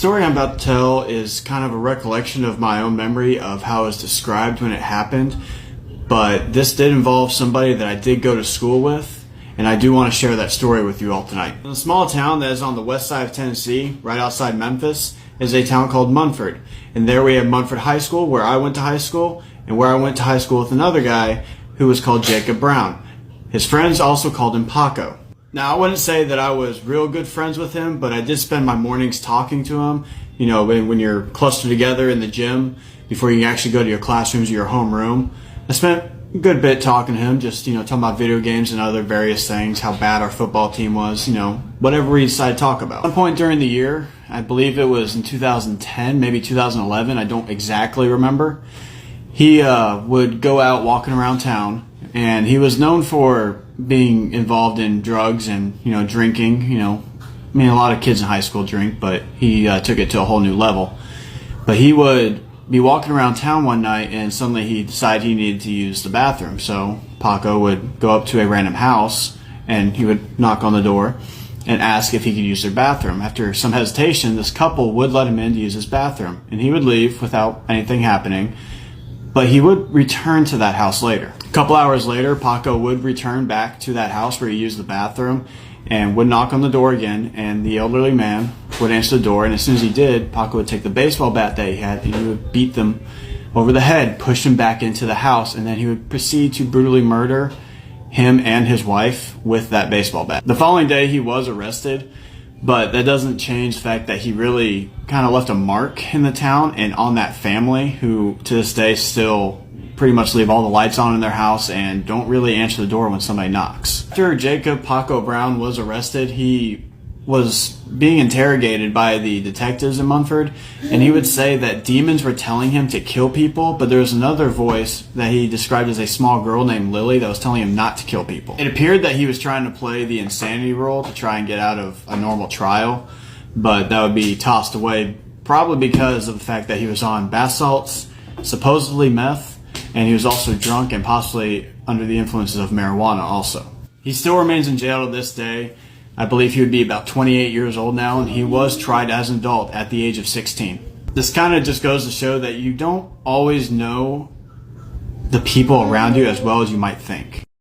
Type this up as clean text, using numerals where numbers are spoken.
The story I'm about to tell is kind of a recollection of my own memory of how it was described when it happened, but this did involve somebody that I did go to school with, and I do want to share that story with you all tonight. In a small town that is on the west side of Tennessee, right outside Memphis, is a town called Munford, and there we have Munford High School, where I went to high school, and where I went to high school with another guy who was called Jacob Brown. His friends also called him Paco. Now, I wouldn't say that I was real good friends with him, but I did spend my mornings talking to him. You know, when you're clustered together in the gym before you actually go to your classrooms or your homeroom. I spent a good bit talking to him, just, talking about video games and other various things, how bad our football team was, whatever we decided to talk about. At one point during the year, I believe it was in 2010, maybe 2011, I don't exactly remember, he would go out walking around town, and he was known for being involved in drugs and, drinking, a lot of kids in high school drink, but he took it to a whole new level. But he would be walking around town one night, and suddenly he decided he needed to use the bathroom. So Paco would go up to a random house, and he would knock on the door and ask if he could use their bathroom. After some hesitation, this couple would let him in to use his bathroom, and he would leave without anything happening. But he would return to that house later. A couple hours later, Paco would return back to that house where he used the bathroom and would knock on the door again, and the elderly man would answer the door, and as soon as he did, Paco would take the baseball bat that he had and he would beat them over the head, push him back into the house, and then he would proceed to brutally murder him and his wife with that baseball bat. The following day, he was arrested, but that doesn't change the fact that he really kind of left a mark in the town and on that family, who to this day still pretty much leave all the lights on in their house and don't really answer the door when somebody knocks. After Jacob Paco Brown was arrested, he was being interrogated by the detectives in Munford, and he would say that demons were telling him to kill people, but there was another voice that he described as a small girl named Lily that was telling him not to kill people. It appeared that he was trying to play the insanity role to try and get out of a normal trial, but that would be tossed away probably because of the fact that he was on bath salts, supposedly meth, and he was also drunk and possibly under the influences of marijuana also. He still remains in jail to this day. I believe he would be about 28 years old now, and he was tried as an adult at the age of 16. This kind of just goes to show that you don't always know the people around you as well as you might think.